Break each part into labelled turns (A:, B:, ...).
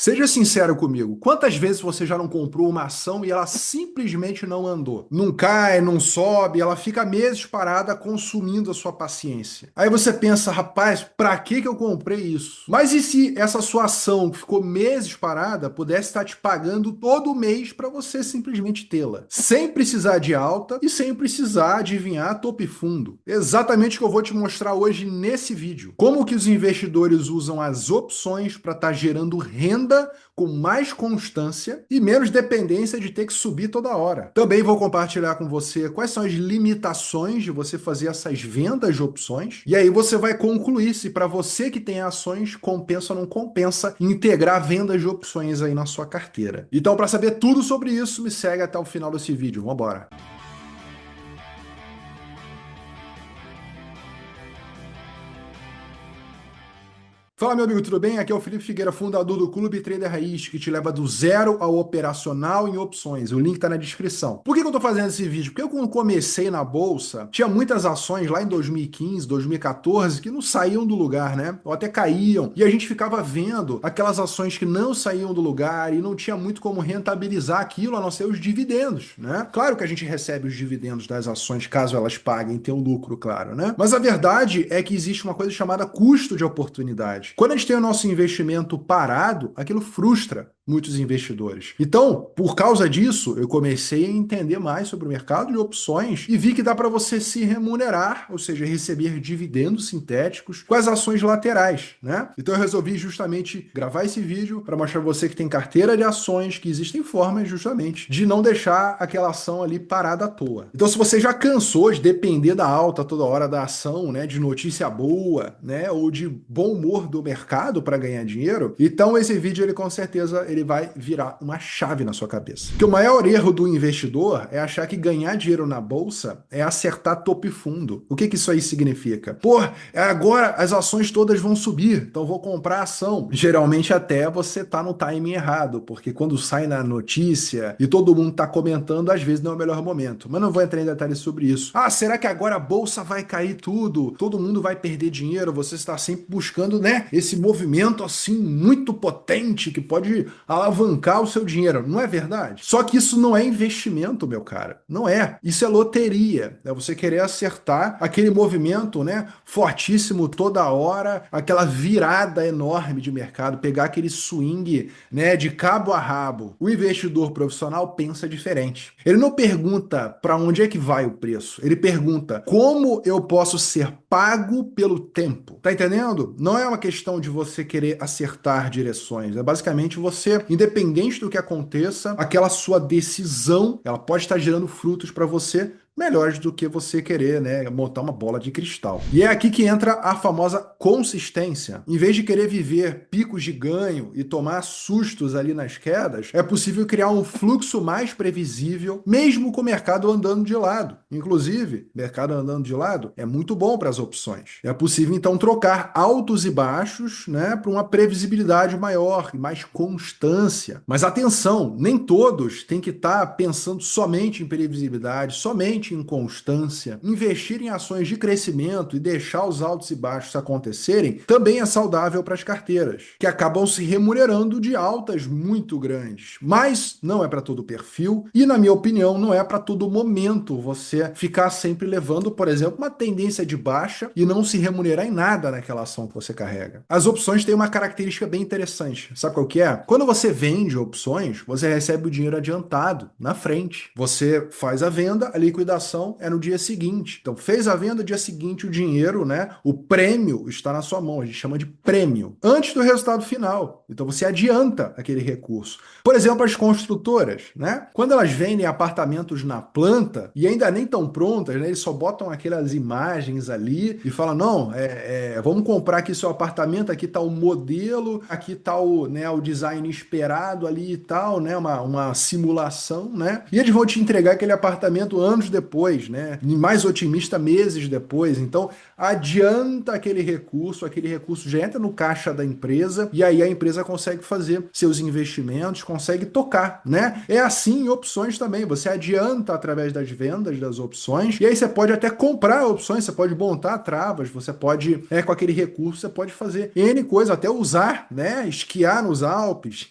A: Seja sincero comigo, quantas vezes você já não comprou uma ação e ela simplesmente não andou? Não cai, não sobe, ela fica meses parada consumindo a sua paciência. Aí você pensa, rapaz, pra que eu comprei isso? Mas e se essa sua ação que ficou meses parada pudesse estar te pagando todo mês para você simplesmente tê-la? Sem precisar de alta e sem precisar adivinhar topo e fundo. Exatamente o que eu vou te mostrar hoje nesse vídeo. Como que os investidores usam as opções para estar gerando renda com mais constância e menos dependência de ter que subir toda hora. Também vou compartilhar com você quais são as limitações de você fazer essas vendas de opções e aí você vai concluir se para você que tem ações compensa ou não compensa integrar vendas de opções aí na sua carteira. Então, para saber tudo sobre isso, me segue até o final desse vídeo. Vamos embora. Fala, meu amigo, tudo bem? Aqui é o Felipe Figueira, fundador do Clube Trader Raiz, que te leva do zero ao operacional em opções. O link tá na descrição. Por que eu tô fazendo esse vídeo? Porque eu, quando comecei na bolsa, tinha muitas ações lá em 2015, 2014, que não saíam do lugar, né? Ou até caíam. E a gente ficava vendo aquelas ações que não saíam do lugar e não tinha muito como rentabilizar aquilo, a não ser os dividendos, né? Claro que a gente recebe os dividendos das ações, caso elas paguem, tem um lucro, claro, né? Mas a verdade é que existe uma coisa chamada custo de oportunidade. Quando a gente tem o nosso investimento parado, aquilo frustra muitos investidores. Então, por causa disso, eu comecei a entender mais sobre o mercado de opções e vi que dá para você se remunerar, ou seja, receber dividendos sintéticos com as ações laterais, né? Então eu resolvi justamente gravar esse vídeo para mostrar para você que tem carteira de ações, que existem formas justamente de não deixar aquela ação ali parada à toa. Então, se você já cansou de depender da alta toda hora da ação, né, de notícia boa, né, ou de bom humor do mercado para ganhar dinheiro, então esse vídeo ele com certeza ele vai virar uma chave na sua cabeça. Porque o maior erro do investidor é achar que ganhar dinheiro na bolsa é acertar topo e fundo. O que que isso aí significa? Pô, agora as ações todas vão subir, então vou comprar ação. Geralmente até você tá no timing errado, porque quando sai na notícia e todo mundo tá comentando, às vezes não é o melhor momento. Mas não vou entrar em detalhes sobre isso. Ah, será que agora a bolsa vai cair tudo? Todo mundo vai perder dinheiro? Você está sempre buscando, né, esse movimento assim muito potente que pode alavancar o seu dinheiro, não é verdade? Só que isso não é investimento, meu cara. Não é. Isso é loteria. É você querer acertar aquele movimento, né, fortíssimo toda hora, aquela virada enorme de mercado, pegar aquele swing, né, de cabo a rabo. O investidor profissional pensa diferente. Ele não pergunta para onde é que vai o preço. Ele pergunta como eu posso ser pago pelo tempo. Tá entendendo? Não é uma questão de você querer acertar direções. É basicamente você, independente do que aconteça, aquela sua decisão, ela pode estar gerando frutos para você melhores do que você querer, né, montar uma bola de cristal. E é aqui que entra a famosa consistência. Em vez de querer viver picos de ganho e tomar sustos ali nas quedas, é possível criar um fluxo mais previsível, mesmo com o mercado andando de lado. Inclusive, mercado andando de lado é muito bom para as opções. É possível então trocar altos e baixos, né, para uma previsibilidade maior e mais constância. Mas atenção, nem todos têm que estar pensando somente em previsibilidade, somente em constância. Investir em ações de crescimento e deixar os altos e baixos acontecerem também é saudável para as carteiras, que acabam se remunerando de altas muito grandes. Mas não é para todo perfil e, na minha opinião, não é para todo momento você ficar sempre levando, por exemplo, uma tendência de baixa e não se remunerar em nada naquela ação que você carrega. As opções têm uma característica bem interessante. Sabe qual que é? Quando você vende opções, você recebe o dinheiro adiantado na frente. Você faz a venda, a liquidação é no dia seguinte. Então, fez a venda, dia seguinte o dinheiro, né? O prêmio está na sua mão. A gente chama de prêmio. Antes do resultado final. Então, você adianta aquele recurso. Por exemplo, as construtoras, né? Quando elas vendem apartamentos na planta e ainda nem estão prontas, né? Eles só botam aquelas imagens ali e falam, não, vamos comprar aqui seu apartamento, aqui está o modelo, aqui está o, né, o design esperado ali e tal, né? Uma simulação, né? E eles vão te entregar aquele apartamento anos depois depois, né? E mais otimista, meses depois. Então, adianta aquele recurso já entra no caixa da empresa e aí a empresa consegue fazer seus investimentos, consegue tocar, né? É assim em opções também. Você adianta através das vendas das opções e aí você pode até comprar opções, você pode montar travas, você pode, com aquele recurso, você pode fazer N coisa, até usar, né? Esquiar nos Alpes.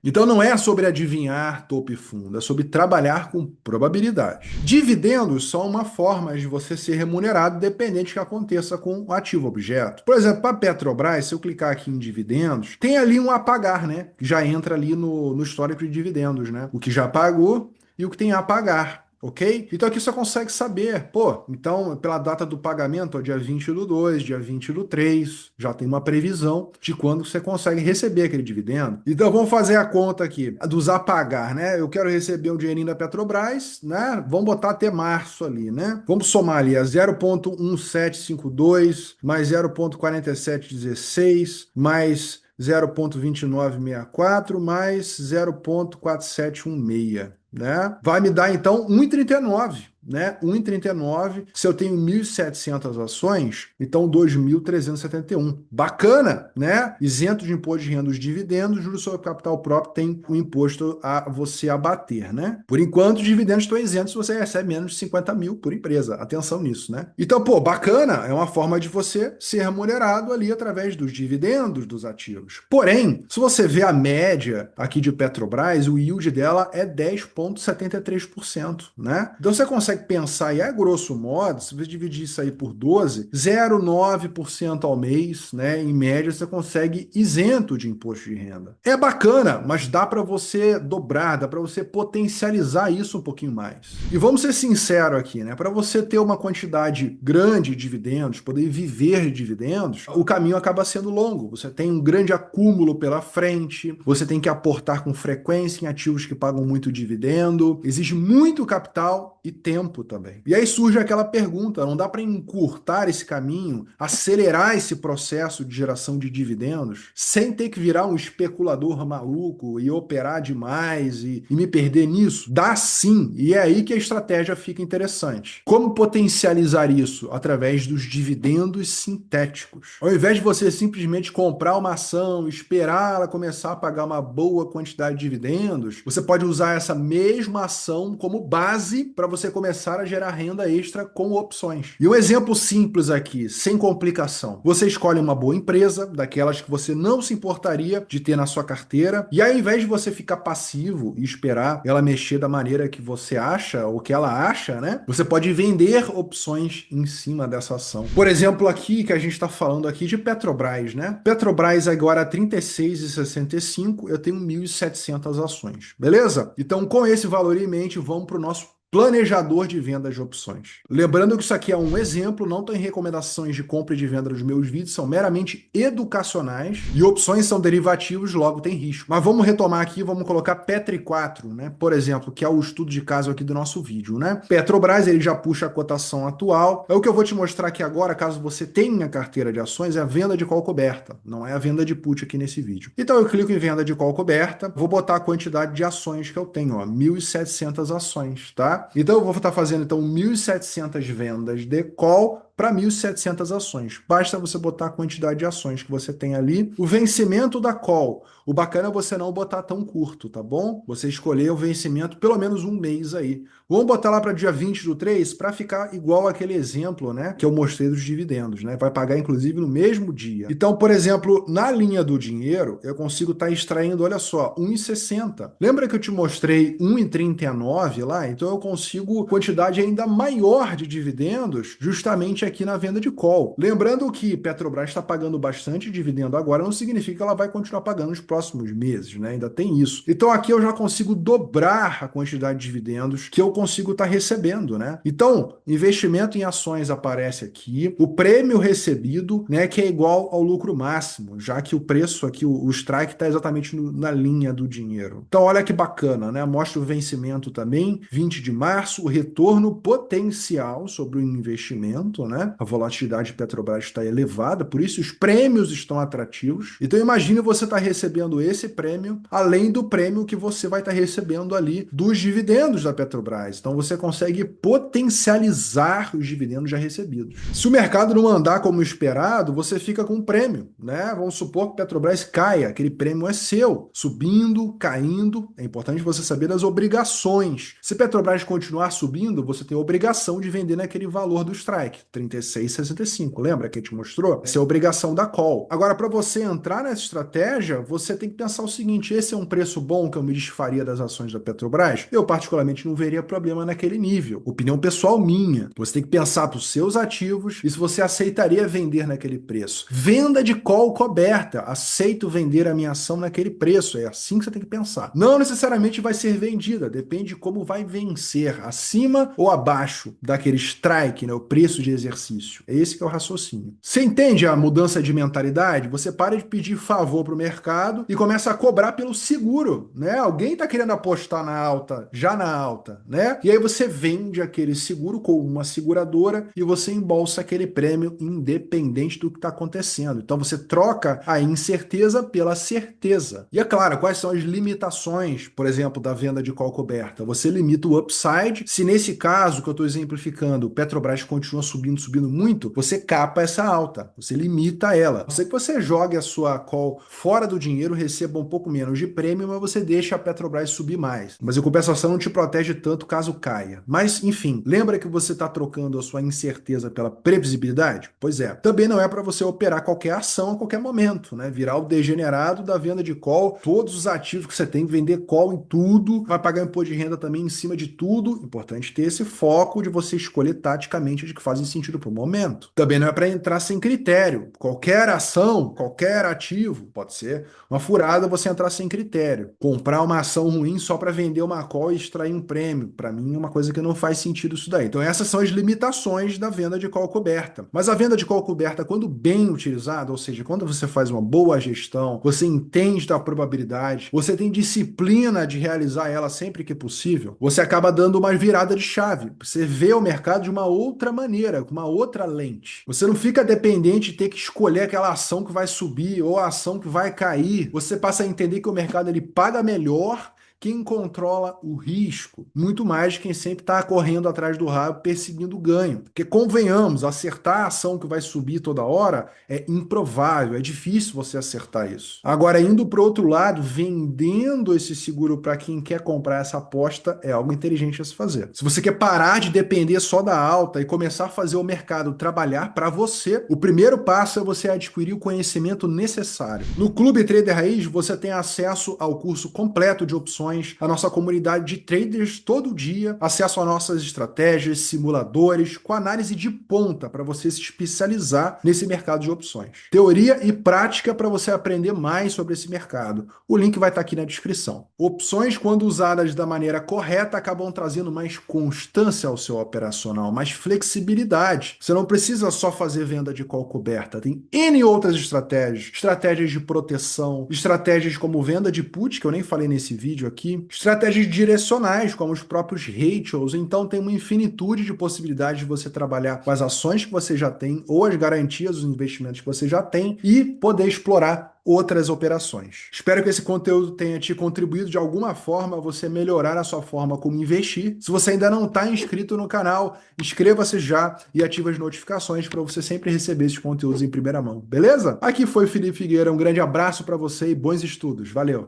A: Então não é sobre adivinhar topo e fundo, é sobre trabalhar com probabilidade. Dividendos são uma forma de você ser remunerado dependente do que aconteça com o ativo objeto. Por exemplo, para a Petrobras, se eu clicar aqui em dividendos, tem ali um a pagar, né? Que já entra ali no histórico de dividendos, né? O que já pagou e o que tem a pagar. Ok? Então aqui você consegue saber, pô, então pela data do pagamento, ó, dia 20/2, dia 20/3, já tem uma previsão de quando você consegue receber aquele dividendo. Então vamos fazer a conta aqui dos a pagar, né? Eu quero receber um dinheirinho da Petrobras, né? Vamos botar até março ali, né? Vamos somar ali a 0,1752 mais 0,4716 mais 0,2964 mais 0,4716, né? Vai me dar então 1,39, né? 1,39. Se eu tenho 1.700 ações, então 2.371. Bacana, né? Isento de imposto de renda dos dividendos, juros sobre capital próprio tem um imposto a você abater, né? Por enquanto, os dividendos estão isentos se você recebe menos de 50 mil por empresa. Atenção nisso, né? Então, pô, bacana, é uma forma de você ser remunerado ali através dos dividendos dos ativos. Porém, se você vê a média aqui de Petrobras, o yield dela é 10,73%, né? Então você consegue pensar aí, a grosso modo, se você dividir isso aí por 12, 0,9% ao mês, né? Em média, você consegue isento de imposto de renda. É bacana, mas dá para você dobrar, dá para você potencializar isso um pouquinho mais. E vamos ser sinceros aqui, né? Para você ter uma quantidade grande de dividendos, poder viver de dividendos, o caminho acaba sendo longo. Você tem um grande acúmulo pela frente, você tem que aportar com frequência em ativos que pagam muito dividendo, exige muito capital e tempo também. E aí surge aquela pergunta, não dá para encurtar esse caminho, acelerar esse processo de geração de dividendos, sem ter que virar um especulador maluco e operar demais e me perder nisso? Dá sim, e é aí que a estratégia fica interessante. Como potencializar isso? Através dos dividendos sintéticos. Ao invés de você simplesmente comprar uma ação, esperar ela começar a pagar uma boa quantidade de dividendos, você pode usar essa mesma ação como base para você começar a gerar renda extra com opções. E um exemplo simples aqui, sem complicação. Você escolhe uma boa empresa, daquelas que você não se importaria de ter na sua carteira, e ao invés de você ficar passivo e esperar ela mexer da maneira que você acha ou que ela acha, né? Você pode vender opções em cima dessa ação. Por exemplo, aqui que a gente está falando aqui de Petrobras, né? Petrobras agora a 36,65, eu tenho 1.700 ações, beleza? Então, com esse valor em mente, vamos para o nosso planejador de vendas de opções. Lembrando que isso aqui é um exemplo, não tem recomendações de compra e de venda dos meus vídeos, são meramente educacionais e opções são derivativos, logo tem risco. Mas vamos retomar aqui, vamos colocar Petri 4, né? Por exemplo, que é o estudo de caso aqui do nosso vídeo, né? Petrobras, ele já puxa a cotação atual. É o que eu vou te mostrar aqui agora, caso você tenha carteira de ações, é a venda de call coberta, não é a venda de put aqui nesse vídeo. Então eu clico em venda de call coberta, vou botar a quantidade de ações que eu tenho, ó, 1.700 ações, tá? Então eu vou estar fazendo então 1.700 vendas de call para 1.700 ações. Basta você botar a quantidade de ações que você tem ali. O vencimento da call. O bacana é você não botar tão curto, tá bom? Você escolher o vencimento pelo menos um mês aí. Vamos botar lá para dia 20/3 para ficar igual aquele exemplo, né? Que eu mostrei dos dividendos, né? Vai pagar inclusive no mesmo dia. Então, por exemplo, na linha do dinheiro, eu consigo estar extraindo, olha só, 1,60. Lembra que eu te mostrei 1,39 lá? Então eu consigo quantidade ainda maior de dividendos justamente aqui na venda de call. Lembrando que Petrobras está pagando bastante dividendo agora, não significa que ela vai continuar pagando nos próximos meses, né? Ainda tem isso. Então aqui eu já consigo dobrar a quantidade de dividendos que eu consigo estar recebendo, né? Então, investimento em ações aparece aqui, o prêmio recebido, né, que é igual ao lucro máximo, já que o preço aqui, o strike está exatamente na linha do dinheiro. Então, olha que bacana, né? Mostra o vencimento também, 20 de março, o retorno potencial sobre o investimento, né? né? A volatilidade de Petrobras está elevada, por isso os prêmios estão atrativos. Então imagine você estar recebendo esse prêmio, além do prêmio que você vai estar recebendo ali dos dividendos da Petrobras. Então você consegue potencializar os dividendos já recebidos. Se o mercado não andar como esperado, você fica com um prêmio, né? Vamos supor que Petrobras caia, aquele prêmio é seu, subindo, caindo. É importante você saber das obrigações. Se Petrobras continuar subindo, você tem a obrigação de vender naquele valor do strike, 36,65. Lembra que a gente mostrou? Essa é a obrigação da call. Agora, para você entrar nessa estratégia, você tem que pensar o seguinte: esse é um preço bom que eu me desfaria das ações da Petrobras? Eu, particularmente, não veria problema naquele nível. Opinião pessoal minha. Você tem que pensar para os seus ativos e se você aceitaria vender naquele preço. Venda de call coberta. Aceito vender a minha ação naquele preço. É assim que você tem que pensar. Não necessariamente vai ser vendida, depende de como vai vencer, acima ou abaixo daquele strike, né, o preço de exercício. É esse que é o raciocínio. Você entende a mudança de mentalidade? Você para de pedir favor para o mercado e começa a cobrar pelo seguro, né? Alguém está querendo apostar na alta, já na alta, né? E aí você vende aquele seguro com uma seguradora e você embolsa aquele prêmio independente do que está acontecendo. Então você troca a incerteza pela certeza. E é claro, quais são as limitações, por exemplo, da venda de call coberta? Você limita o upside. Se nesse caso que eu estou exemplificando, o Petrobras continua subindo, subindo muito, você capa essa alta, você limita ela. Você que você jogue a sua call fora do dinheiro, receba um pouco menos de prêmio, mas você deixa a Petrobras subir mais. Mas a compensação não te protege tanto caso caia. Mas, enfim, lembra que você está trocando a sua incerteza pela previsibilidade? Pois é. Também não é para você operar qualquer ação a qualquer momento, né? Virar o degenerado da venda de call, todos os ativos que você tem, vender call em tudo, vai pagar imposto de renda também em cima de tudo. Importante ter esse foco de você escolher taticamente de que fazem sentido para o momento. Também não é para entrar sem critério. Qualquer ação, qualquer ativo, pode ser uma furada você entrar sem critério. Comprar uma ação ruim só para vender uma call e extrair um prêmio. Para mim é uma coisa que não faz sentido isso daí. Então essas são as limitações da venda de call coberta. Mas a venda de call coberta, quando bem utilizada, ou seja, quando você faz uma boa gestão, você entende da probabilidade, você tem disciplina de realizar ela sempre que possível, você acaba dando uma virada de chave. Você vê o mercado de uma outra maneira, com uma outra lente. Você não fica dependente de ter que escolher aquela ação que vai subir ou a ação que vai cair. Você passa a entender que o mercado ele paga melhor quem controla o risco, muito mais de quem sempre está correndo atrás do rabo, perseguindo o ganho. Porque, convenhamos, acertar a ação que vai subir toda hora é improvável, é difícil você acertar isso. Agora, indo para o outro lado, vendendo esse seguro para quem quer comprar essa aposta, é algo inteligente a se fazer. Se você quer parar de depender só da alta e começar a fazer o mercado trabalhar para você, o primeiro passo é você adquirir o conhecimento necessário. No Clube Trader Raiz, você tem acesso ao curso completo de opções, a nossa comunidade de traders todo dia, acesso a nossas estratégias, simuladores, com análise de ponta para você se especializar nesse mercado de opções. Teoria e prática para você aprender mais sobre esse mercado. O link vai estar aqui na descrição. Opções, quando usadas da maneira correta, acabam trazendo mais constância ao seu operacional, mais flexibilidade. Você não precisa só fazer venda de call coberta, tem N outras estratégias. Estratégias de proteção, estratégias como venda de put, que eu nem falei nesse vídeo aqui, estratégias direcionais, como os próprios ratios. Então tem uma infinitude de possibilidades de você trabalhar com as ações que você já tem ou as garantias, os investimentos que você já tem e poder explorar outras operações. Espero que esse conteúdo tenha te contribuído de alguma forma a você melhorar a sua forma como investir. Se você ainda não está inscrito no canal, inscreva-se já e ative as notificações para você sempre receber esses conteúdos em primeira mão, beleza? Aqui foi o Felipe Figueira, um grande abraço para você e bons estudos. Valeu!